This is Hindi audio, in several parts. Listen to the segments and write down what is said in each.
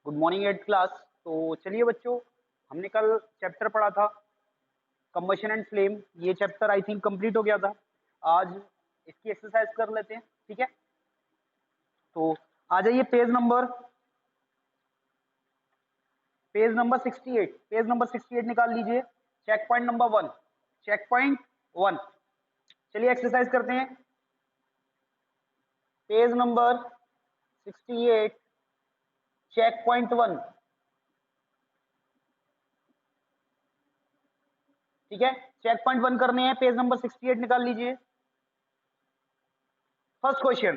Good morning eight class. तो चलिए बच्चों, हमने कल चैप्टर पढ़ा था कंबशन एंड फ्लेम। ये चैप्टर आई थिंक कंप्लीट हो गया था। आज इसकी एक्सरसाइज कर लेते हैं, ठीक है। तो आ जाइए पेज नंबर 68। पेज नंबर 68 निकाल लीजिए। Checkpoint number 1, checkpoint 1। चलिए एक्सरसाइज करते हैं। पेज नंबर 68, चेक पॉइंट 1, ठीक है। चेक पॉइंट 1 करने हैं, पेज नंबर 68 निकाल लीजिए। First question,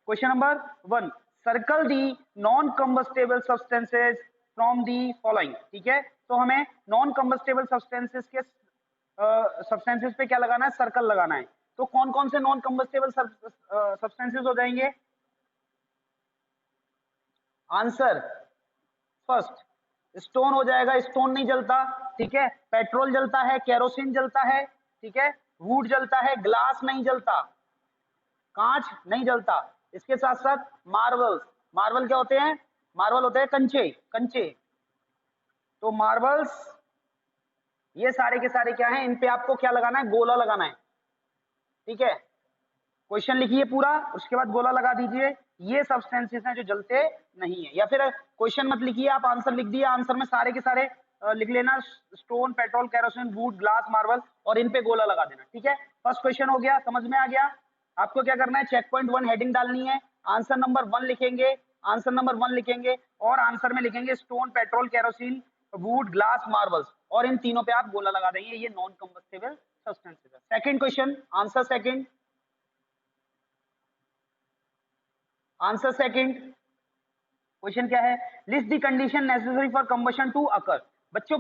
question number 1, circle the non combustible substances from the following, ठीक है। तो हमें नॉन कंबस्टेबल सब्सटेंसेस के सब्सटेंसेस पे क्या लगाना है, सर्कल लगाना है। तो कौन कौन से नॉन कंबस्टेबल सब्सटेंसेस हो जाएंगे? आंसर फर्स्ट, स्टोन हो जाएगा, स्टोन नहीं जलता, ठीक है। पेट्रोल जलता है, केरोसिन जलता है, ठीक है। वुड जलता है, ग्लास नहीं जलता, कांच नहीं जलता। इसके साथ साथ मार्बल्स, मार्बल क्या होते हैं? मार्बल होते हैं कंचे, कंचे। तो मार्बल्स, ये सारे के सारे क्या हैं? इन पे आपको क्या लगाना है? गोला लगाना है, ठीक है। क्वेश्चन लिखिए पूरा, उसके बाद गोला लगा दीजिए। ये सब्सटेंसेस हैं जो जलते नहीं है। या फिर क्वेश्चन मत लिखिए, आप आंसर लिख दिए, आंसर में सारे के सारे लिख लेना, stone, petrol, kerosene, wood, glass, marble, और इन पे गोला लगा देना, ठीक है। फर्स्ट क्वेश्चन हो गया, समझ में आ गया। आपको क्या करना है? चेक पॉइंट 1 हेडिंग डालनी है, आंसर नंबर 1 लिखेंगे, आंसर नंबर 1 लिखेंगे, और आंसर में लिखेंगे stone, petrol, kerosene, wood, glass, marbles, और इन तीनों पे आप गोला लगा देंगे। ये नॉन कंबस्टेबल सब्सटेंसेस है। Second question, answer second, answer second question क्या है? List the condition necessary for combustion to occur. बच्चों,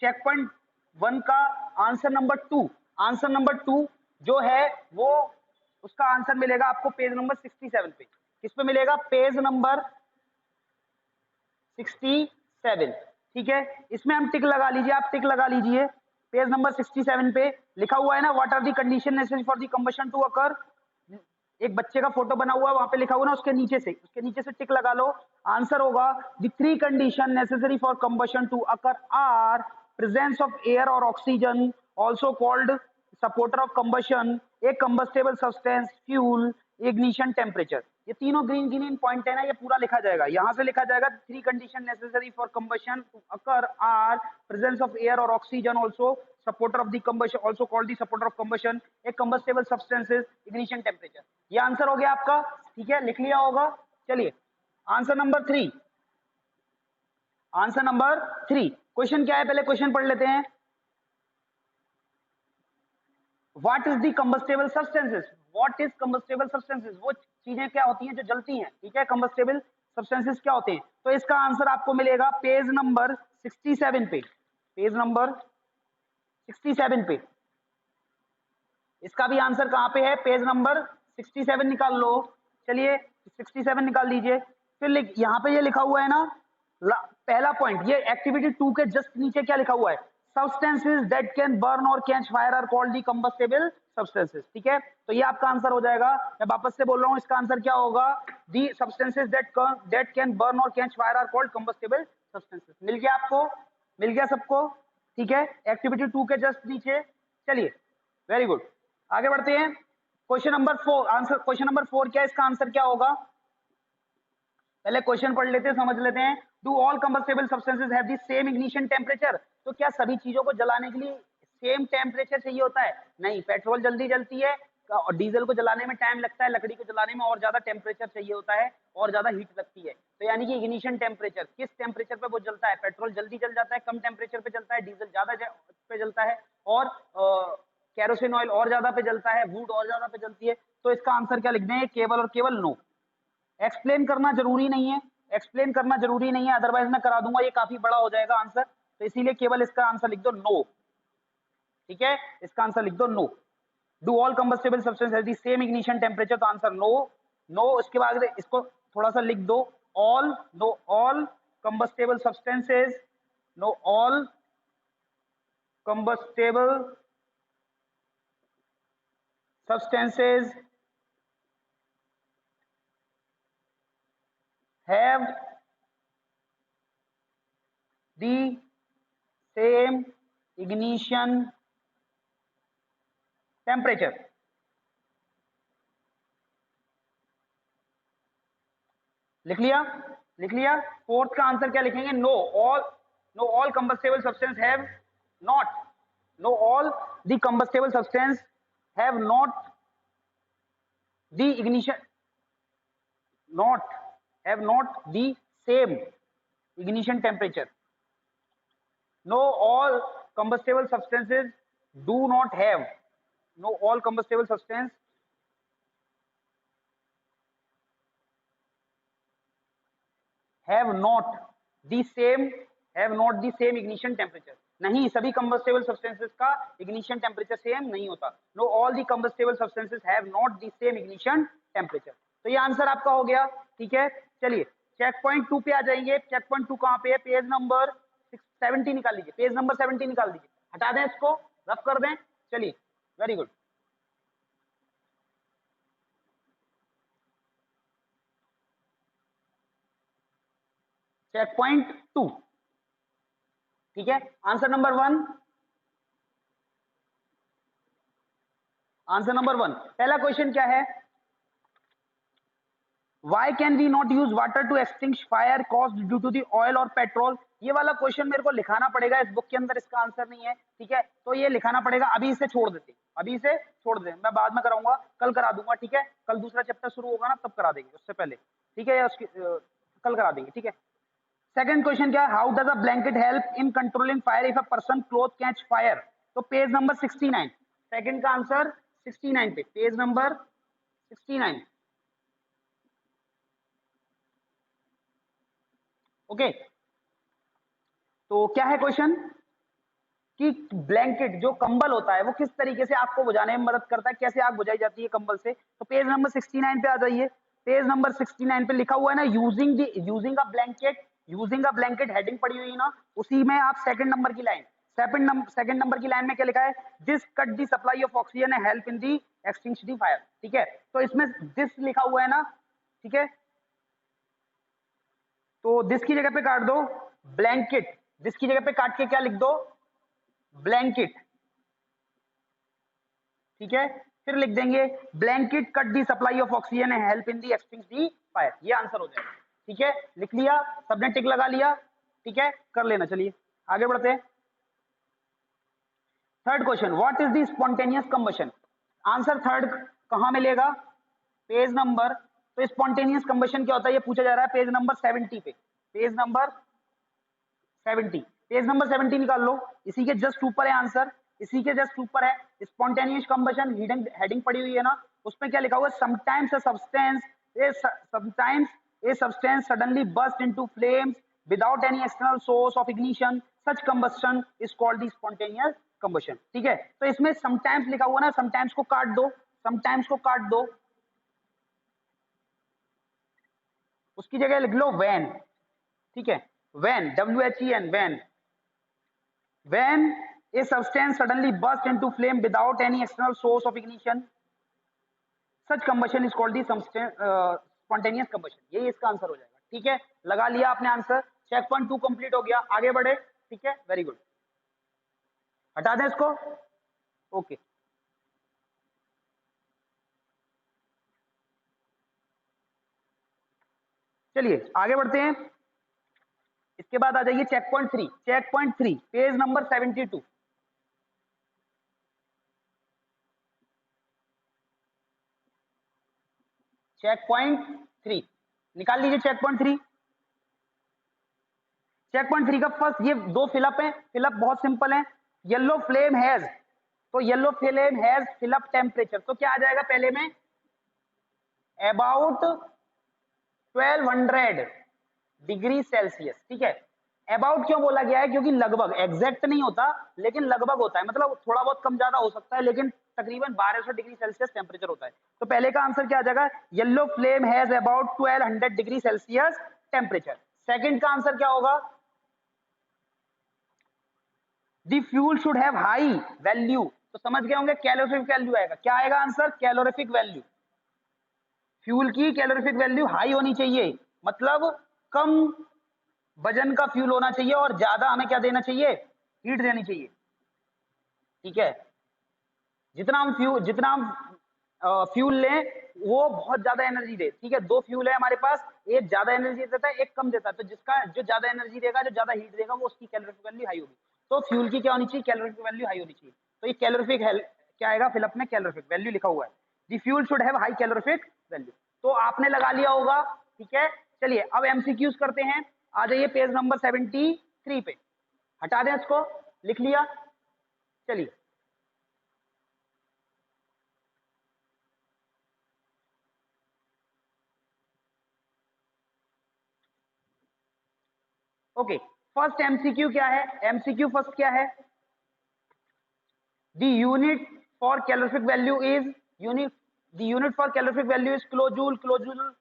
चेक पॉइंट 1 का आंसर नंबर 2, आंसर नंबर 2 जो है वो, उसका आंसर मिलेगा आपको पेज नंबर 67 पे। किस पे मिलेगा? पेज नंबर 67, ठीक है। इसमें हम टिक लगा लीजिए, आप टिक लगा लीजिए। पेज नंबर 67 पे लिखा हुआ है ना, what are the condition necessary for the combustion to occur. एक बच्चे का फोटो बना हुआ है, वहां पे लिखा हुआ ना, उसके नीचे से टिक लगा लो। आंसर होगा the 3 condition necessary for combustion to occur are presence of air और oxygen, also called supporter of combustion, a combustible substance, fuel, ignition, temperature. ये तीनों ग्रीन ग्रीन पॉइंट है ना, ये पूरा लिखा जाएगा। यहां से लिखा जाएगा 3 condition necessary for combustion to occur are presence of air और oxygen, also supporter of the combustion, also called the supporter of combustion, a combustible substances, ignition, temperature. ये आंसर हो गया आपका, ठीक है, लिख लिया होगा। चलिए answer number 3, answer number 3 question क्या है, पहले क्वेश्चन पढ़ लेते हैं। What is the combustible substances? What is combustible substances? वो चीजें क्या होती हैं जो जलती हैं, ठीक है। कंबस्टेबल सब्सटेंसेस क्या होते हैं? तो इसका आंसर आपको मिलेगा पेज नंबर 67 पे, पेज नंबर 67 पे। इसका भी आंसर कहां पे है? पेज नंबर 67 निकाल लो। चलिए 67 निकाल लीजिए। फिर यहां पे ये लिखा हुआ है ना, पहला पॉइंट, ये एक्टिविटी 2 के जस्ट नीचे क्या लिखा हुआ है? सब्सटेंसेस दैट कैन बर्न और catch fire are called the combustible substances, ठीक है। तो ये आपका आंसर हो जाएगा। मैं वापस से बोल रहा हूं, इसका आंसर क्या होगा? The substances that can burn और catch fire are called combustible substances. मिल गया आपको? मिल गया सबको? ठीक है, एक्टिविटी 2 के जस्ट नीचे। चलिए वेरी गुड, आगे बढ़ते हैं। Question number 4, answer question number 4 क्या है, इसका आंसर क्या होगा? पहले क्वेश्चन पढ़ लेते हैं, समझ लेते हैं। Do all combustible substances have the same ignition temperature? तो क्या सभी चीजों को जलाने के लिए सेम टेम्परेचर चाहिए होता है? नहीं, पेट्रोल जल्दी जलती है और डीजल को जलाने में टाइम लगता है, लकड़ी को जलाने में और ज्यादा टेम्परेचर चाहिए होता है, और ज्यादा हीट लगती है। तो यानी कि इग्निशन टेम्परेचर, किस टेम्परेचर पे वो जलता है? पेट्रोल जल्दी जल जाता है, कम टेम्परेचर पे जलता है, डीजल ज्यादा पे जलता है, और कैरोसिन ऑयल और ज्यादा पे जलता है, वुड और ज्यादा पे जलती है। तो इसका आंसर क्या लिख दें? केवल और केवल नो। एक्सप्लेन करना जरूरी नहीं है, एक्सप्लेन करना जरूरी नहीं है, अदरवाइज मैं करा दूंगा, ये काफी बड़ा हो जाएगा आंसर। तो इसीलिए केवल इसका आंसर लिख दो नो, ठीक है। इसका आंसर लिख दो no. Do all combustible substance have the same ignition temperature? तो आंसर नो, नो। उसके बाद इसको थोड़ा सा लिख दो, all, no all combustible substances, no all combustible substances have the same ignition temperature. लिख लिया, लिख लिया। फोर्थ का आंसर क्या लिखेंगे? No all combustible substance have not, no all the combustible substance have not the ignition, not have not the same ignition temperature. No all combustible substances do not have, no all combustible substance have not the same ignition temperature. नहीं, सभी combustible substances का ignition temperature सेम नहीं होता। No all the combustible substances have not the same ignition temperature. तो ये आंसर आपका हो गया। ठीक है, चलिए चेक पॉइंट 2 पे आ जाएंगे। चेक पॉइंट 2 कहाँ पे है? पेज नंबर 70 निकाल लीजिए, पेज नंबर 70 निकाल दीजिए, हटा दें इसको, रफ कर दें। चलिए, वेरी गुड। चेक पॉइंट 2, ठीक है। आंसर नंबर 1, आंसर नंबर 1 पहला क्वेश्चन क्या है? Why can we not use water to extinguish fire caused due to the oil or petrol? ये वाला क्वेश्चन मेरे को लिखाना पड़ेगा, इस बुक के अंदर इसका आंसर नहीं है। ठीक है, तो ये लिखाना पड़ेगा। अभी इसे छोड़ देते, अभी इसे छोड़ दें, मैं बाद में कराऊंगा, कल करा दूंगा। ठीक है, कल दूसरा चैप्टर शुरू होगा ना, तब करा देंगे, उससे पहले। ठीक है, या उसकी कल करा देंगे। ठीक है, सेकंड क्वेश्चन क्या है? How does a blanket help in controlling fire if a person cloth catch fire? तो पेज नंबर 69, सेकंड का आंसर 69 पे, पेज नंबर 69। ओके, तो क्या है क्वेश्चन कि ब्लैंकेट जो कंबल होता है वो किस तरीके से आग को बुझाने में मदद करता है, कैसे आग बुझाई जाती है कंबल से। तो पेज नंबर 69 पे आ जाइए। पेज नंबर 69 पे लिखा हुआ है ना, यूजिंग अ ब्लैंकेट हेडिंग पड़ी हुई ना, उसी में आप सेकंड नंबर की लाइन, सेकंड नंबर की लाइन में क्या लिखा है? This cut the supply of oxygen and help in the extinguish the fire. ठीक है, तो इसमें दिस लिखा हुआ है ना, ठीक है, तो दिस की जगह पे काट दो ब्लैंकेट, दिस की जगह पे काट के क्या लिख दो? ब्लैंकेट। ठीक है, फिर लिख देंगे blanket cut the supply of oxygen and help in the extinguish the fire. ये आंसर हो जाएगा। ठीक है, लिख लिया, सबने टिक लगा लिया। ठीक है, कर लेना। चलिए आगे बढ़ते हैं। Third question, what is the spontaneous combustion? Answer third कहां मिलेगा? पेज नंबर, तो स्पॉन्टेनियस कंबशन क्या होता है ये पूछा जा रहा है पेज नंबर 70 पे, पेज नंबर 70, पेज नंबर 70 निकाल लो, इसी के जस्ट ऊपर है आंसर, इसी के जस्ट ऊपर है स्पॉन्टेनियस कंबशन, हेडिंग पड़ी हुई है ना, उसमें क्या लिखा हुआ है? Sometimes a substance suddenly burst into flames without any external source of ignition, such combustion is called the spontaneous combustion। ठीक है, तो इसमें समटाइम्स लिखा हुआ ना, समटाइम्स को काट दो, समटाइम्स को काट दो, उसकी जगह लिख लो वैन। ठीक है, when, WHEN, when a substance suddenly burst into flame without any external source of ignition, such combustion is called the spontaneous combustion। यही इसका आंसर हो जाएगा। ठीक है, लगा लिया आपने आंसर। चेक पॉइंट 2 कंप्लीट हो गया, आगे बढ़े। ठीक है, वेरी गुड, हटा दें इसको। ओके, चलिए आगे बढ़ते हैं। इसके बाद आ जाइए checkpoint 3, checkpoint 3 page number 72, checkpoint 3 निकाल लीजिए। चेक पॉइंट 3, चेक पॉइंट 3 का फर्स्ट, ये दो फिलअप है, फिलअप बहुत सिंपल है। येलो फ्लेम हैज, तो yellow flame has fill up temperature, तो क्या आ जाएगा पहले में? About 1200 degree Celsius. ठीक है, अबाउट क्यों बोला गया है? क्योंकि लगभग, एग्जैक्ट नहीं होता लेकिन लगभग होता है, मतलब थोड़ा बहुत कम ज्यादा हो सकता है, लेकिन तकरीबन 1200 डिग्री सेल्सियस टेम्परेचर होता है। तो पहले का आंसर क्या आ जाएगा? Yellow flame has about 1200 degree Celsius temperature. Second का आंसर क्या होगा? The fuel should have high value, तो समझ गए होंगे कैलोरीफिक वैल्यू आएगा। क्या आएगा आंसर? Calorific value. फ्यूल की कैलोरीफिक वैल्यू हाई होनी चाहिए, मतलब कम वजन का फ्यूल होना चाहिए और ज्यादा हमें क्या देना चाहिए, हीट देनी चाहिए। ठीक है, जितना हम फ्यूल लें वो बहुत ज्यादा एनर्जी दे। ठीक है, दो फ्यूल है हमारे पास, एक ज्यादा एनर्जी देता है एक कम देता है, तो जिसका जो ज्यादा एनर्जी देगा, जो ज्यादा हीट देगा, वो उसकी कैलोरीफिक वैल्यू हाई होगी। तो फ्यूल की क्या होनी चाहिए, कैलोरीफिक वैल्यू हाई होनी चाहिए। तो ये कैलोरीफिक क्या आएगा, फिलअप में कैलोरीफिक वैल्यू लिखा हुआ है, the fuel should have high calorific value. तो आपने लगा लिया होगा। ठीक है, चलिए अब एमसीक्यूज करते हैं। आ जाइए पेज नंबर 73 पे, हटा दें इसको, लिख लिया। चलिए ओके, फर्स्ट एमसीक्यू क्या है, एमसीक्यू फर्स्ट क्या है, the unit for calorific value is the unit for calorific value is kilojoule, kilojoule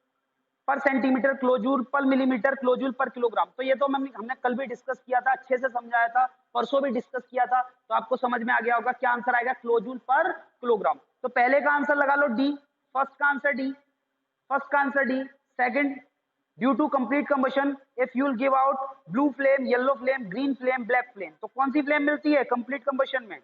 पर सेंटीमीटर, किलोजूल पर मिलीमीटर, किलोजूल पर किलोग्राम। तो ये तो हमने कल भी डिस्कस किया था, अच्छे से समझाया था, परसों भी डिस्कस किया था, तो आपको समझ में आ गया होगा क्या आंसर आएगा, किलोजूल पर किलोग्राम। तो पहले का आंसर लगा लो डी, फर्स्ट का आंसर डी, फर्स्ट का answer D. Second, due to complete combustion a fuel give out blue flame, yellow flame, green flame, black flame. तो कौन सी फ्लेम मिलती है कंप्लीट कंबशन में,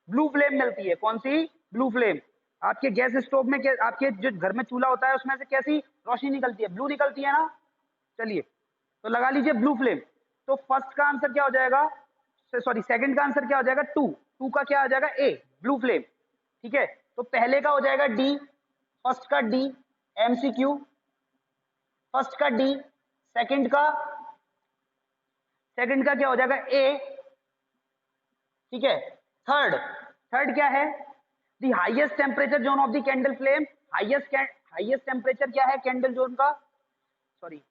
ब्लू फ्लेम मिलती है। कौन सी, ब्लू फ्लेम। आपके गैस स्टोव में आपके जो घर में चूल्हा होता है उसमें से कैसी रोशनी निकलती है, ब्लू निकलती है ना। चलिए तो लगा लीजिए ब्लू फ्लेम। तो फर्स्ट का आंसर क्या हो जाएगा, सॉरी सेकंड का आंसर क्या हो जाएगा, टू, टू का क्या हो जाएगा, ए, ब्लू फ्लेम। ठीक है, तो पहले का हो जाएगा डी, फर्स्ट का डी, एमसीक्यू, फर्स्ट का डी, सेकंड का, सेकंड का क्या हो जाएगा ए। ठीक है, थर्ड, थर्ड क्या है, the highest temperature zone of the candle flame, highest temperature क्या है कैंडल जोन का, sorry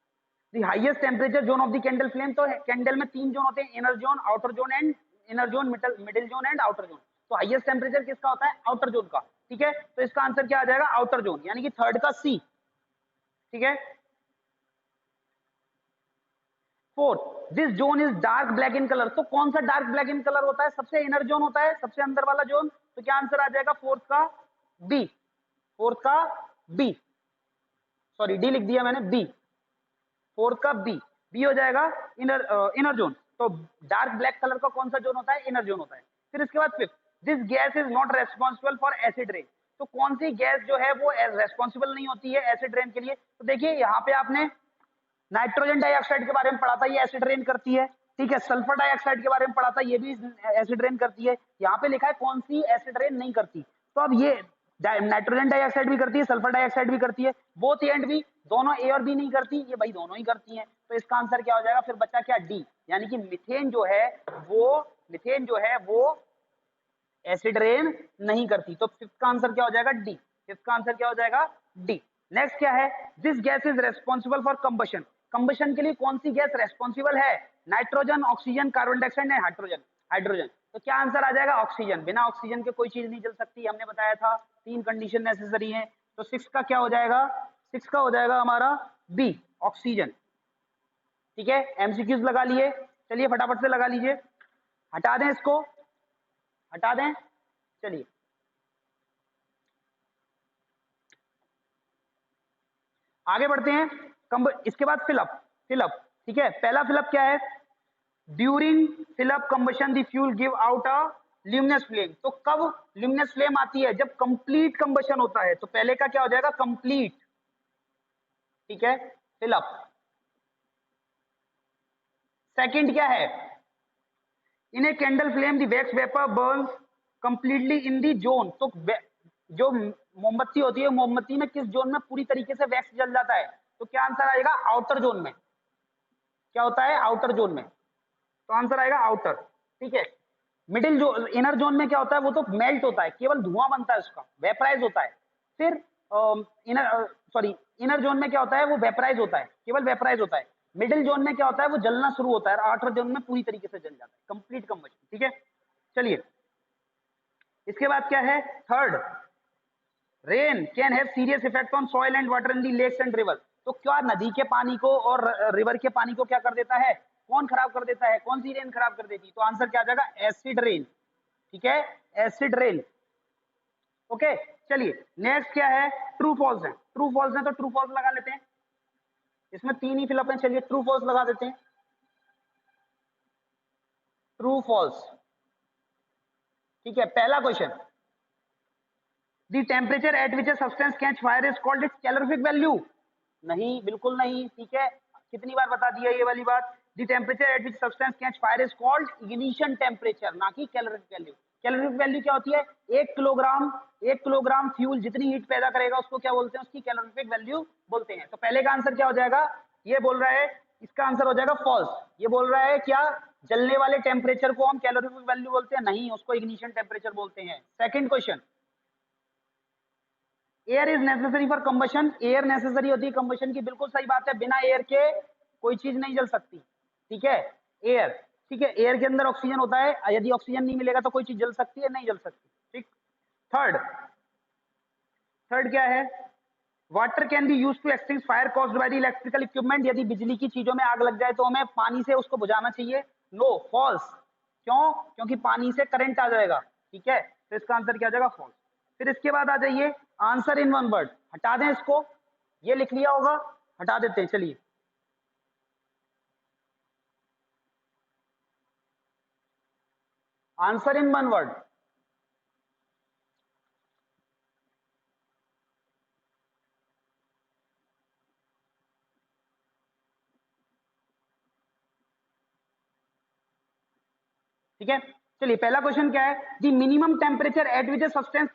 the highest temperature zone of the candle flame. तो कैंडल में तीन जोन होते हैं, inner zone, outer zone and inner zone, middle zone and outer zone. तो हाईएस्ट टेम्परेचर किसका होता है, आउटर जोन का। ठीक है, तो इसका आंसर क्या आ जाएगा, आउटर जोन, यानी कि थर्ड का सी। ठीक है, fourth, this zone is dark black in colour. तो कौन सा डार्क ब्लैक इन कलर होता है, सबसे इनर जोन होता है, सबसे अंदर वाला जोन। तो क्या आंसर आ जाएगा, फोर्थ का बी, फोर्थ का बी, सॉरी डी लिख दिया मैंने, बी, फोर्थ का बी, बी हो जाएगा इनर इनर जोन। तो डार्क ब्लैक कलर का कौन सा जोन होता है, इनर जोन होता है। फिर इसके बाद fifth, this gas is not responsible for acid rain. तो कौन सी गैस जो है वो रेस्पॉन्सिबल नहीं होती है एसिड रेन के लिए। तो देखिए यहाँ पे आपने नाइट्रोजन डाइऑक्साइड के बारे में पढ़ा था, ये एसिड रेन करती है। ठीक है, सल्फर डाइऑक्साइड के बारे में पढ़ा था, ये भी एसिड रेन करती है। यहाँ पे लिखा है कौन सी एसिड रेन नहीं करती। तो अब ये नाइट्रोजन डाइऑक्साइड भी करती है, सल्फर डाइऑक्साइड भी करती है, बोथ ए एंड बी, दोनों ए और बी नहीं करती, ये भाई दोनों ही करती हैं। तो इसका आंसर क्या हो जाएगा, फिर बचा क्या, डी, यानी कि मिथेन जो है वो, मिथेन जो है वो एसिड रेन नहीं करती। तो फिफ्थ का आंसर क्या हो जाएगा, डी, फिफ्थ का आंसर क्या हो जाएगा, डी। नेक्स्ट क्या है, this gas is responsible for combustion. Combustion के लिए कौन सी गैस रेस्पॉन्सिबल है, nitrogen, oxygen, carbon dioxide and hydrogen, hydrogen. तो क्या आंसर आ जाएगा, ऑक्सीजन। बिना ऑक्सीजन के कोई चीज नहीं जल सकती, हमने बताया था, तीन कंडीशन नेसेसरी है। तो सिक्स का क्या हो जाएगा, सिक्स का हो जाएगा हमारा बी, ऑक्सीजन। ठीक है, एमसीक्यूज लगा लिए, चलिए फटाफट से लगा लीजिए, हटा दें इसको, हटा दें। चलिए आगे बढ़ते हैं। इसके बाद फिलअप, फिलअप। ठीक है, पहला फिलअप क्या है, during fill up combustion the fuel give out a luminous flame. तो कब ल्यूमिनस फ्लेम आती है, जब कंप्लीट कंबशन होता है। तो पहले का क्या हो जाएगा, कंप्लीट। ठीक है, फिलअप। सेकंड क्या है, in a candle flame the wax vapour burns completely in the zone. तो जो मोमबत्ती होती है, मोमबत्ती में किस जोन में पूरी तरीके से वैक्स जल जाता है। तो क्या आंसर आएगा, आउटर जोन में। क्या होता है, आउटर जोन में। तो आंसर आएगा आउटर। ठीक है, मिडिल जो इनर जोन में क्या होता है, वो तो मेल्ट होता है, केवल धुआं बनता है उसका, वेपराइज होता है। फिर इनर सॉरी इनर जोन में क्या होता है, वो वेपराइज होता है, केवल वेपराइज होता है। मिडिल जोन में क्या होता है, वो जलना शुरू होता है, और आउटर जोन में पूरी तरीके से जल जाता है, कंप्लीट कंबशन। ठीक है, चलिए इसके बाद क्या है, third, rain can have serious effect on soil and water in the lakes and river. तो क्या नदी के पानी को और रिवर के पानी को क्या कर देता है, कौन खराब कर देता है, कौन सी रेन खराब कर देती है। तो आंसर क्या आ जाएगा, एसिड रेन। ठीक है, एसिड रेन। ओके, चलिए नेक्स्ट क्या है, ट्रू फॉल्स है, ट्रू फॉल्स है, तो ट्रू फॉल्स लगा लेते हैं। इसमें 3 ही फिलअप हैं। चलिए ट्रू फॉल्स लगा देते हैं, ट्रू फॉल्स। ठीक है, पहला question, the temperature at which a substance catch fire is called its calorific value. नहीं, बिल्कुल नहीं। ठीक है, कितनी बार बता दिया ये वाली बात। The temperature at which substance catch fire is called ignition temperature, ना कि कैलोरीफिक वैल्यू। कैलोरीफिक वैल्यू क्या होती है? 1 किलोग्राम फ्यूल जितनी हीट पैदा करेगा उसको क्या बोलते हैं? उसकी कैलोरीफिक वैल्यू बोलते हैं। तो पहले का आंसर क्या हो जाएगा? ये बोल रहा है, इसका आंसर हो जाएगा फॉल्स। ये बोल रहा है क्या जलने वाले टेम्परेचर को हम कैलोरीफिक वैल्यू बोलते हैं? नहीं, उसको इग्निशन टेम्परेचर बोलते हैं। Second question, air is necessary for combustion. Air necessary होती है कंबशन की, बिल्कुल सही बात है। बिना एयर के कोई चीज नहीं जल सकती। ठीक है, एयर, ठीक है, एयर के अंदर ऑक्सीजन होता है, यदि ऑक्सीजन नहीं मिलेगा तो कोई चीज जल सकती है? नहीं जल सकती। ठीक। थर्ड, थर्ड क्या है? Water can be use to extinguish fire caused by the electrical equipment. यदि बिजली की चीजों में आग लग जाए तो हमें पानी से उसको बुझाना चाहिए? No, false. क्यों? क्योंकि पानी से करंट आ जाएगा। ठीक है, तो इसका आंसर क्या आ जाएगा? फॉल्स। फिर इसके बाद आ जाइए आंसर इन वन वर्ड। हटा दें इसको, ये लिख लिया होगा, हटा देते हैं। चलिए, आंसर इन वन वर्ड। ठीक है, चलिए पहला क्वेश्चन क्या है? The minimum temperature at which a substance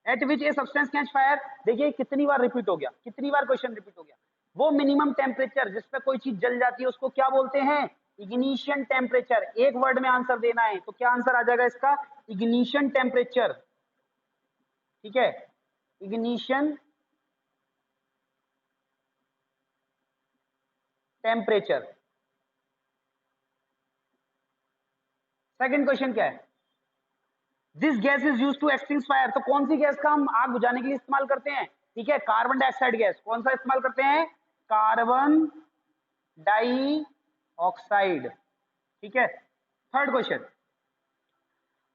eight which a substance catch fire. देखिए कितनी बार रिपीट हो गया, कितनी बार क्वेश्चन रिपीट हो गया। वो मिनिमम टेम्परेचर जिस पे कोई चीज जल जाती है उसको क्या बोलते हैं? Ignition temperature. एक वर्ड में आंसर देना है, तो क्या आंसर आ जाएगा इसका? Ignition temperature. ठीक है, इग्निशन टेम्परेचर। सेकंड क्वेश्चन क्या है? This gas is use to extinguish fire. तो कौन सी गैस का हम आग बुझाने के लिए इस्तेमाल करते हैं? ठीक है, कार्बन डाइऑक्साइड गैस। कौन सा इस्तेमाल करते हैं? Carbon dioxide. ठीक है। Third question,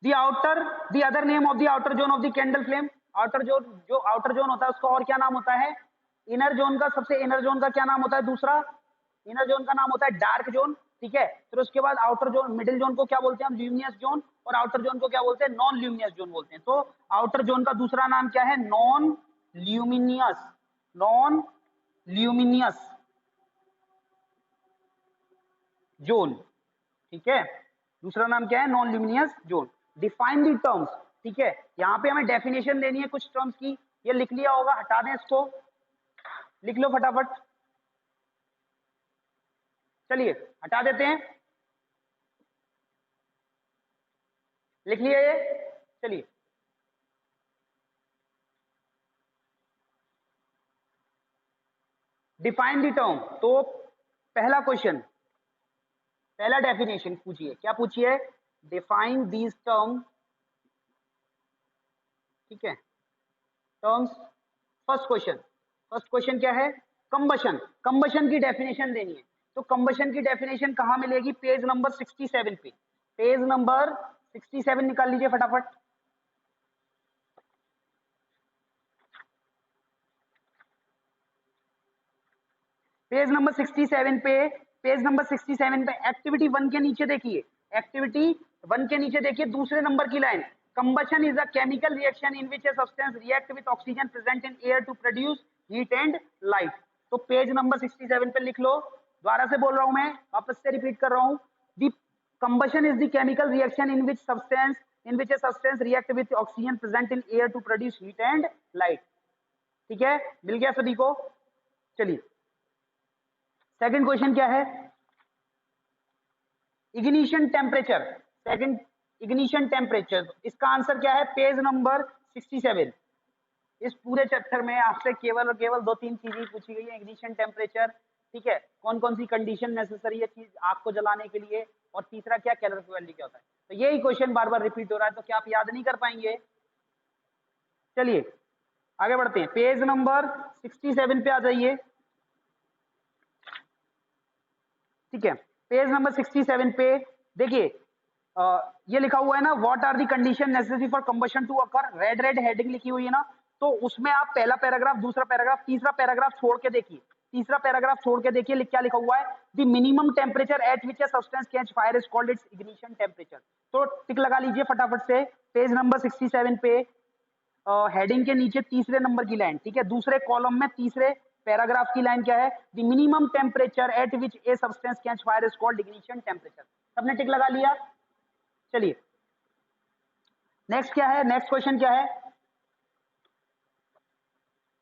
the outer, the other name of the outer zone of the candle flame. Outer zone, जो आउटर जोन होता है उसका और क्या नाम होता है? इनर जोन का, सबसे इनर जोन का क्या नाम होता है? दूसरा इनर जोन का नाम होता है डार्क जोन। ठीक है, फिर उसके बाद आउटर जोन, मिडिल जोन को क्या बोलते हैं हम? Luminous zone. और आउटर जोन को क्या बोलते हैं? नॉन ल्यूमिनस जोन बोलते हैं। तो आउटर जोन का दूसरा नाम क्या है? Non luminous. Non luminous zone. ठीक है, दूसरा नाम क्या है? Non luminous zone. Define the terms. ठीक है, यहाँ पे हमें डेफिनेशन देनी है कुछ टर्म्स की, ये लिख लिया होगा, हटा दें इसको, लिख लो फटाफट। चलिए हटा देते हैं, लिख लिया ये। चलिए, डिफाइन दी टर्म। तो पहला क्वेश्चन, पहला डेफिनेशन पूछिए, क्या पूछिए? Define these term. ठीक है, terms. First question, first question क्या है? कंबशन। कंबशन की डेफिनेशन देनी है। तो कंबशन की डेफिनेशन कहां मिलेगी? पेज नंबर 67 पे। पेज नंबर 67 निकाल लीजिए फटाफट। पेज नंबर 67 पे, पेज नंबर 67 पे एक्टिविटी 1 के नीचे देखिए, एक्टिविटी 1 के नीचे देखिए दूसरे नंबर की line. Combustion is a chemical reaction in which a substance react with oxygen present in air to produce heat and light. तो पेज नंबर 67 पे लिख लो। दोबारा से बोल रहा हूं मैं, वापस से रिपीट कर रहा हूं। The combustion is the chemical reaction in which substance, in which a substance react with oxygen present in air to produce heat and light. ठीक है, मिल गया सभी को? चलिए, सेकंड क्वेश्चन क्या है? Ignition temperature. Second, ignition temperature, इसका आंसर क्या है? Page number 67। इस पूरे चैप्टर में आपसे केवल और केवल 2-3 चीजें पूछी गई है। इग्निशन टेम्परेचर, ठीक है, कौन कौन सी कंडीशन नेसेसरी है चीज आग को जलाने के लिए, और तीसरा क्या कैलोरीफिक वैल्यू क्या होता है। तो यही क्वेश्चन बार बार रिपीट हो रहा है, तो क्या आप याद नहीं कर पाएंगे? चलिए आगे बढ़ते हैं, पेज नंबर 67 पे आ जाइए। ठीक है, पेज नंबर 67 पे देखिए, ये लिखा हुआ है ना, what are the condition necessary for combustion to occur. Red red heading लिखी हुई है ना, तो उसमें आप पहला पैराग्राफ, दूसरा पैराग्राफ, तीसरा पैराग्राफ छोड़ के देखिए। तीसरा पैराग्राफ छोड़ के देखिए क्या लिखा हुआ है, the minimum temperature at which a substance catch fire is called its ignition temperature. तो टिक लगा लीजिए फटाफट से पेज नंबर 67 पे हेडिंग के नीचे तीसरे नंबर की लाइन, ठीक है, दूसरे कॉलम में तीसरे पैराग्राफ की लाइन क्या है, the minimum temperature at which a substance catch fire is called ignition temperature. सबने टिक लगा लिया। चलिए नेक्स्ट क्या है, नेक्स्ट क्वेश्चन क्या है,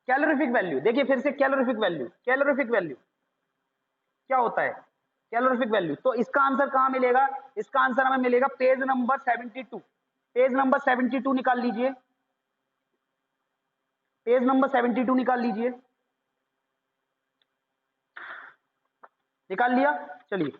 कैलोरीफिक वैल्यू। देखिए फिर से कैलोरीफिक वैल्यू, कैलोरीफिक वैल्यू क्या होता है, कैलोरीफिक वैल्यू। तो इसका आंसर कहां मिलेगा, इसका आंसर हमें मिलेगा पेज नंबर 72। पेज नंबर 72 निकाल लीजिए, पेज नंबर 72 निकाल लीजिए, निकाल लिया। चलिए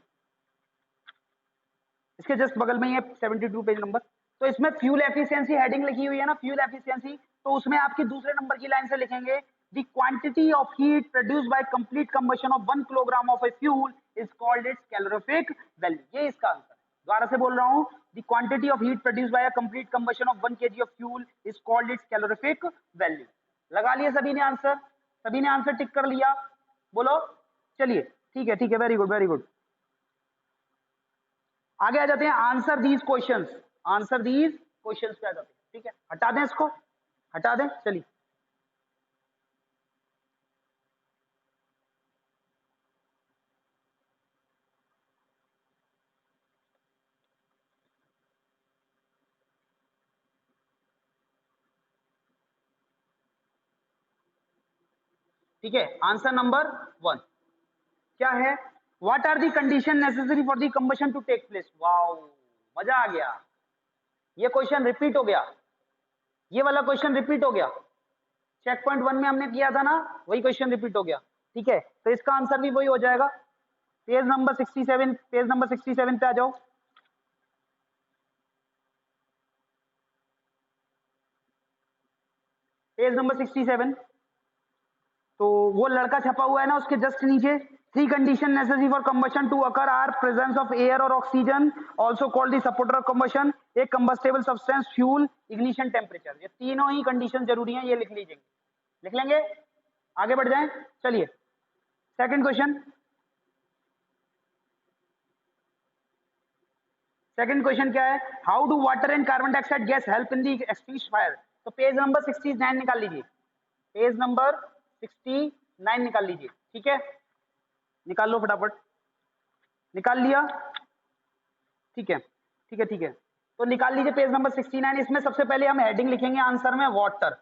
इसके जस्ट बगल में ये 72 पेज नंबर। तो इसमें फ्यूल एफिशिएंसी हेडिंग लिखी हुई है ना, फ्यूल एफिशिएंसी, तो उसमें आपकी दूसरे नंबर की लाइन से लिखेंगे the quantity of heat produced by complete combustion of 1 kilogram of a fuel is called its calorific value. ये इसका आंसर है। दोबारा से बोल रहा हूं, the quantity of heat produced by a complete combustion of 1 kg of fuel is called its calorific value. लगा लिए सभी ने आंसर, सभी ने आंसर टिक कर लिया, बोलो। चलिए ठीक है, ठीक है, वेरी गुड वेरी गुड। आगे आ जाते हैं, answer these questions, answer these questions पे आ जाते हैं, ठीक है, हटा दें इसको, हटा दें। चलिए ठीक है, आंसर नंबर 1 क्या है, what are the condition necessary for the combustion to take place. Wow, मजा आ गया, ये क्वेश्चन रिपीट हो गया, ये वाला क्वेश्चन रिपीट हो गया, चेक पॉइंट 1 में हमने किया था ना, वही क्वेश्चन रिपीट हो गया, ठीक है। तो इसका आंसर भी वही हो जाएगा। पेज नंबर 67, पेज नंबर 67 पे आ जाओ। पेज नंबर 67, तो वो लड़का छपा हुआ है ना, उसके जस्ट नीचे, three condition necessary for combustion to occur are presence of air और oxygen also called the supporter of combustion, a combustible substance, fuel, ignition temperature. ये तीनों ही कंडीशन जरूरी हैं, ये लिख लीजिए, लिख लेंगे। आगे बढ़ जाएं, चलिए सेकंड क्वेश्चन, सेकंड क्वेश्चन क्या है, how do water and carbon dioxide gas help in the extinguish fire. तो पेज नंबर 69 निकाल लीजिए, पेज नंबर 69 निकाल लीजिए, ठीक है, निकाल लो फटाफट, निकाल लिया, ठीक है, ठीक है, ठीक है। तो निकाल लीजिए पेज नंबर 69। इसमें सबसे पहले हम हेडिंग लिखेंगे आंसर में वाटर,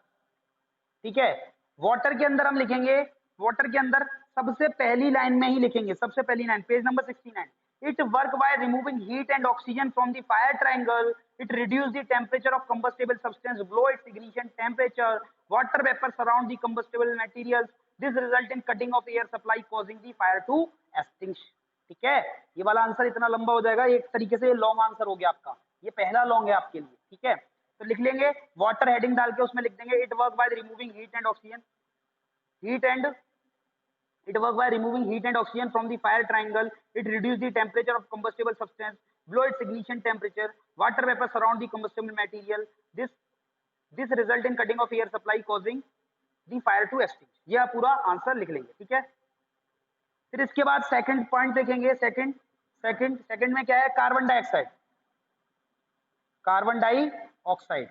ठीक है, वाटर के अंदर हम लिखेंगे, वाटर के अंदर सबसे पहली लाइन में ही लिखेंगे, सबसे पहली line page number 69, it work by removing heat and oxygen from the fire triangle, it reduce the temperature of combustible substance below its ignition temperature, water vapor surround the combustible materials, this result in cutting of air supply causing the fire to extinguish। ठीक है, ये वाला आंसर इतना लंबा हो जाएगा, एक तरीके से लॉन्ग आंसर हो गया आपका, ये पहला लॉन्ग है आपके लिए, ठीक है। तो लिख लेंगे वाटर हेडिंग डाल के उसमें लिख देंगे it work by removing heat and oxygen, heat and it works by removing heat and oxygen from the fire triangle, it reduces the temperature of combustible substance below its ignition temperature, water vapor surround the combustible material, this result in cutting of air supply causing the fire to extinguish। यह पूरा आंसर लिख लेंगे, ठीक है। फिर इसके बाद सेकंड पॉइंट देखेंगे, सेकंड में क्या है, कार्बन डाइऑक्साइड, कार्बन डाइऑक्साइड,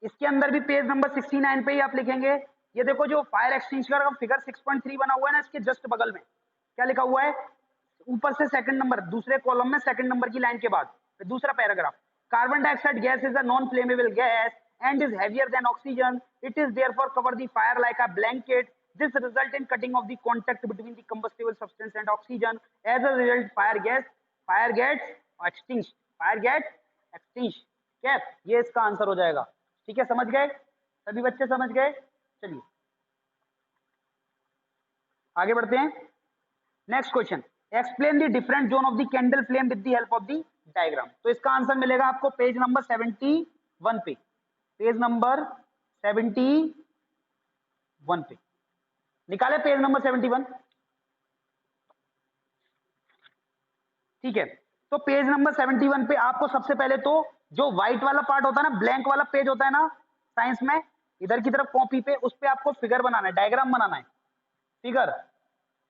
इसके अंदर भी पेज नंबर 69 पे ही आप लिखेंगे। ये देखो जो फायर एक्सटिंग्विशर का फिगर 6.3 बना हुआ है ना, इसके जस्ट बगल में क्या लिखा हुआ है, ऊपर से सेकंड नंबर, दूसरे कॉलम में सेकंड नंबर की लाइन के बाद दूसरा paragraph, carbon dioxide gas is a non flammable gas and is heavier than oxygen, it is therefore cover the fire like a blanket, this result in cutting of the contact between the combustible substance and oxygen, as a result fire gets extinguished, fire gets extinguished। ठीक है, ये इसका आंसर हो जाएगा, ठीक है, समझ गए सभी बच्चे, समझ गए। चलिए आगे बढ़ते हैं, next question, explain the different zone of the candle flame with the help of the diagram. तो इसका आंसर मिलेगा आपको पेज नंबर 71 पे, पेज नंबर 71 पे निकाले, पेज नंबर 71, ठीक है। तो पेज नंबर 71 पे आपको सबसे पहले तो जो व्हाइट वाला पार्ट होता है ना, ब्लैंक वाला पेज होता है ना साइंस में, इधर की तरफ कॉपी पे, उस पे आपको फिगर बनाना है, डायग्राम बनाना है, फिगर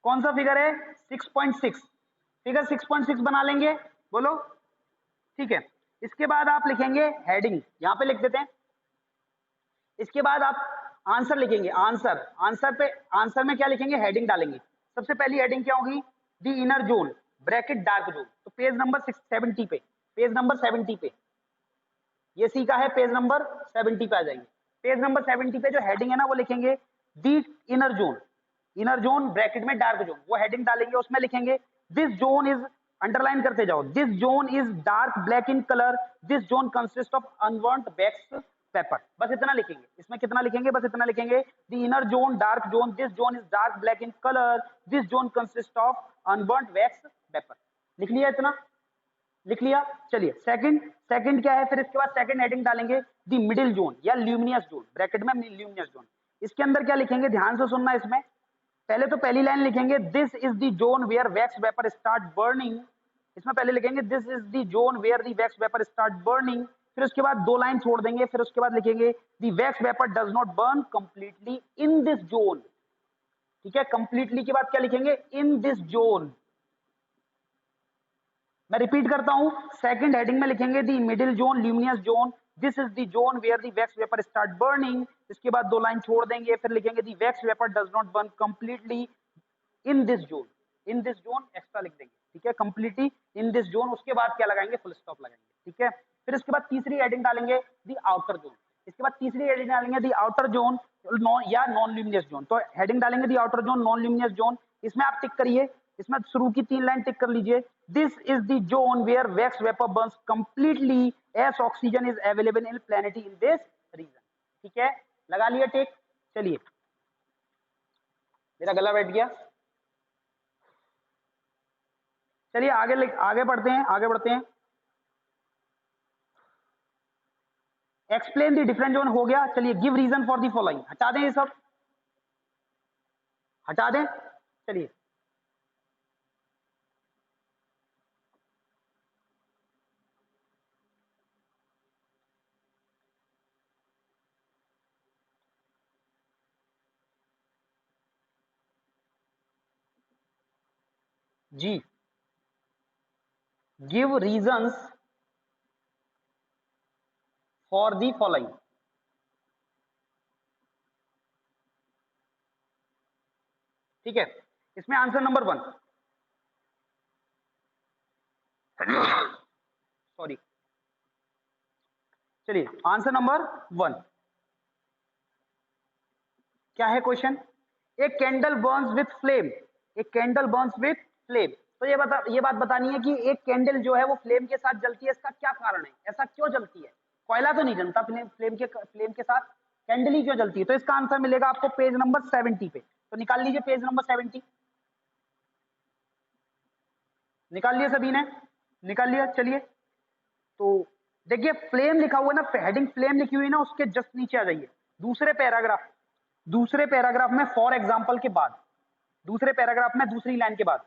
कौन सा फिगर है? 6.6। फिगर 6.6 बना लेंगे, बोलो। ठीक है, इसके बाद आप लिखेंगे हेडिंग, यहां पे लिख देते हैं। इसके बाद आप आंसर लिखेंगे, आंसर। आंसर में क्या लिखेंगे? हेडिंग डालेंगे। सबसे पहली हेडिंग क्या होगी? दी inner zone bracket dark zone. तो पेज नंबर 670 पे, पेज नंबर 70 पे ये सी का है, पेज नंबर 70 पे आ जाएंगे। पेज नंबर 70 पे जो हेडिंग है ना वो लिखेंगे the inner zone, inner zone bracket में डार्क जोन, वो हेडिंग डालेंगे। उसमें लिखेंगे दिस जोन इज, अंडरलाइन करते जाओ, this zone is dark black in colour, this zone consist of unburnt wax paper. बस इतना लिखेंगे। इसमें कितना लिखेंगे? बस इतना लिखेंगे the inner zone dark zone, this zone is dark black in colour, this zone consist of unburnt wax paper. लिख लिया इतना? लिख लिया। चलिए सेकंड क्या है? फिर इसके बाद सेकंड हेडिंग डालेंगे दी मिडिल जोन या ल्यूमिनियस जोन, ब्रैकेट में ल्यूमिनियस जोन। इसके अंदर क्या लिखेंगे? ध्यान से सुनना। इसमें पहले तो पहली लाइन लिखेंगे this is the zone where wax vapour start burning. इसमें पहले लिखेंगे this is the zone where the wax vapour start burning. फिर उसके बाद दो लाइन छोड़ देंगे। फिर उसके बाद लिखेंगे the wax vapour does not burn completely in this zone. ठीक है, कंप्लीटली के बाद क्या लिखेंगे? In this zone. मैं रिपीट करता हूं, सेकंड हेडिंग में लिखेंगे the middle zone luminous zone, this is the zone where the wax vapour start burning. इसके बाद दो लाइन छोड़ देंगे। फिर लिखेंगे the wax vapour does not burn completely in this zone, in this zone extra लिख देंगे। ठीक है, कंप्लीटली इन दिस जोन। उसके बाद क्या लगाएंगे? फुल स्टॉप लगाएंगे। ठीक है, फिर इसके बाद तीसरी हेडिंग डालेंगे दी आउटर जोन। इसके बाद तीसरी हेडिंग डालेंगे दी आउटर जोन या नॉन ल्यूमिनियस जोन। तो हेडिंग डालेंगे the outer zone, non luminous zone. इसमें आप टिक करिए, इसमें शुरू की 3 लाइन टिक कर लीजिए। This is the zone where wax vapour burns completely as oxygen is available in plenty in this region. ठीक है, लगा लिया टिक। चलिए, मेरा गला बैठ गया। चलिए आगे बढ़ते हैं, आगे बढ़ते हैं। एक्सप्लेन द डिफरेंट जोन हो गया। चलिए, give reason for the following. हटा दें ये सब, हटा दें। चलिए, जी, give reasons for the following. ठीक है, इसमें आंसर नंबर 1, सॉरी, चलिए आंसर नंबर 1 क्या है? क्वेश्चन, एक कैंडल बर्न्स विथ फ्लेम, एक कैंडल बर्न्स विथ फ्लेम। तो ये बात बतानी है कि एक कैंडल जो है वो फ्लेम के साथ जलती है, इसका क्या कारण है? ऐसा क्यों जलती है? कोयला तो नहीं जलता फ्लेम के साथ, कैंडल ही क्यों जलती है? तो इसका आंसर मिलेगा आपको पेज नंबर 70 पे। तो निकाल लीजिए पेज नंबर 70, निकाल लिया सभी ने? निकाल लिया। चलिए, तो देखिए फ्लेम लिखा हुआ है ना, हेडिंग फ्लेम लिखी हुई है ना, उसके जस्ट नीचे आ जाइए दूसरे पैराग्राफ, दूसरे पैराग्राफ में फॉर एग्जाम्पल के बाद, दूसरे पैराग्राफ में दूसरी लाइन के बाद।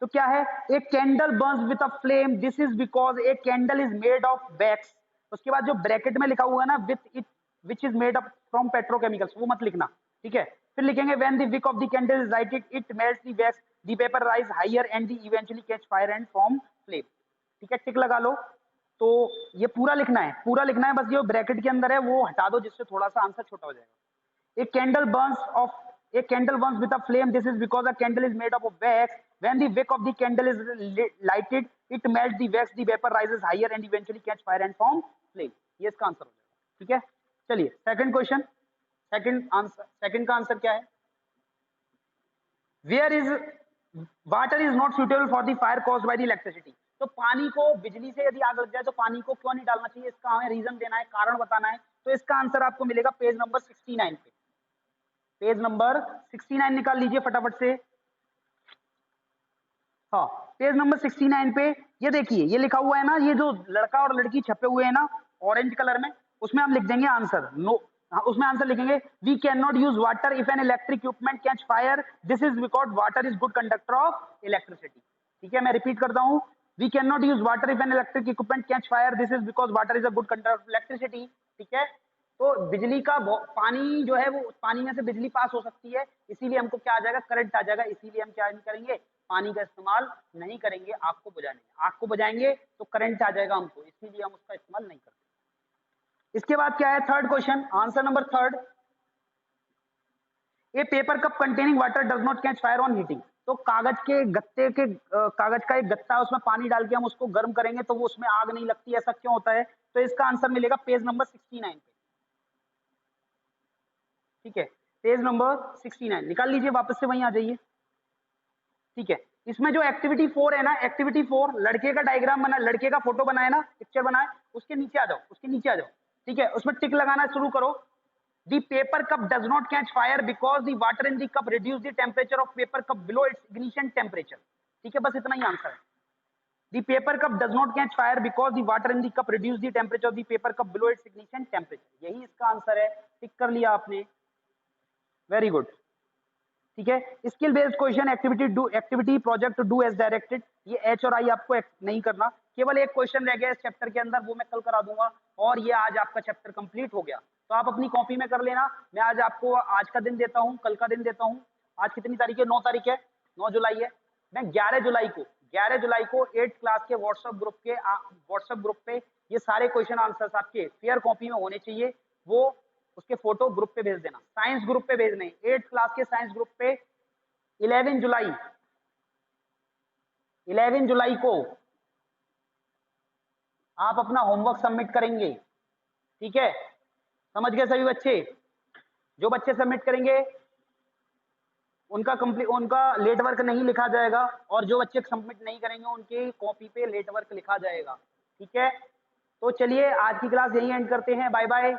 तो क्या है? A candle burns with a flame, this is because a candle is made of wax. उसके बाद जो ब्रैकेट में लिखा हुआ है ना, with it which is made up from petrochemicals, वो मत लिखना। ठीक है, फिर लिखेंगे when the wick of the candle is lighted it melts the wax, the paper rise higher and the eventually catch fire and form flame. ठीक है, टिक लगा लो। तो ये पूरा लिखना है, पूरा लिखना है। बस ये ब्रैकेट के अंदर है वो हटा दो, जिससे थोड़ा सा आंसर छोटा हो जाएगा। A candle burns with a flame. This is because a candle is made up of wax. When the wick of the candle is lighted, it melts the wax. The vapor rises higher and eventually catch fire and form flame. ये इसका आंसर हो जाएगा। ठीक है, चलिए सेकंड क्वेश्चन, सेकंड का आंसर क्या है? Where is water is not suitable for the fire caused by the electricity. तो पानी को, बिजली से यदि आग लग जाए तो पानी को क्यों नहीं डालना चाहिए? इसका हमें रीजन देना है, कारण बताना है। तो इसका आंसर आपको मिलेगा पेज नंबर 69 पे। पेज नंबर 69 निकाल लीजिए फटाफट से। हाँ, पेज नंबर 69 पे ये देखिए, ये लिखा हुआ है ना, ये जो लड़का और लड़की छपे हुए हैं ना ऑरेंज कलर में, उसमें हम लिख देंगे आंसर नो। हाँ, उसमें आंसर लिखेंगे we can not use water if an electric equipment catch fire, this is because water is good conductor of electricity. ठीक है, मैं रिपीट करता हूँ, we can not use water if an electric equipment catch fire, this is because water is a good conductor of electricity. ठीक है, तो बिजली का पानी जो है वो पानी में से बिजली पास हो सकती है, इसीलिए हमको क्या आ जाएगा, करंट आ जाएगा। इसीलिए हम क्या नहीं करेंगे, पानी का इस्तेमाल नहीं करेंगे आग को बुझाने में। आग को बुझाएंगे तो करंट आ जाएगा हमको, इसीलिए हम उसका इस्तेमाल नहीं करते। इसके बाद क्या है, third question, answer number third, A paper cup containing water does not catch fire on heating. तो कागज के गत्ते के कागज का एक गत्ता है, उसमें पानी डाल के हम उसको गर्म करेंगे तो वो उसमें आग नहीं लगती, ऐसा क्यों होता है? तो इसका आंसर मिलेगा पेज नंबर 69 पे। ठीक है, पेज नंबर 69 निकाल लीजिए, वापस से वहीं आ जाइए। ठीक है, इसमें जो एक्टिविटी 4 है ना, एक्टिविटी 4 लड़के का डायग्राम बना, लड़के का फोटो बनाए ना, पिक्चर बनाए, उसके नीचे आ जाओ, उसके नीचे आ जाओ। ठीक है, उसमें टिक लगाना शुरू करो। The paper cup does not catch fire because the water in the cup reduce the temperature of paper cup below its ignition temperature. ठीक है, बस इतना ही आंसर है। The paper cup does not catch fire because the water in the cup reduce the temperature of the paper cup below its ignition temperature. यही इसका आंसर है, टिक कर लिया आपने, वेरी गुड। ठीक है, skill based question, activity project do as directed, ये एच और आई आपको नहीं करना, केवल एक क्वेश्चन रह गया इस चैप्टर के अंदर, वो मैं कल करा दूंगा, और ये आज आपका चैप्टर कंप्लीट हो गया। तो आप अपनी कॉपी में कर लेना, मैं आज आपको आज का दिन देता हूँ, कल का दिन देता हूँ। आज कितनी तारीख है, 9 तारीख है, 9 जुलाई है। मैं 11 जुलाई को 8th क्लास के व्हाट्सएप ग्रुप पे ये सारे क्वेश्चन आंसर्स आपके फेयर कॉपी में होने चाहिए, वो उसके फोटो ग्रुप पे भेज देना, साइंस ग्रुप पे भेजने, 8th क्लास के साइंस ग्रुप पे 11 जुलाई को आप अपना होमवर्क सबमिट करेंगे। ठीक है, समझ गए सभी बच्चे? जो बच्चे सबमिट करेंगे उनका लेट वर्क नहीं लिखा जाएगा, और जो बच्चे सबमिट नहीं करेंगे उनकी कॉपी पे लेट वर्क लिखा जाएगा। ठीक है, तो चलिए आज की क्लास यही एंड करते हैं, बाय बाय।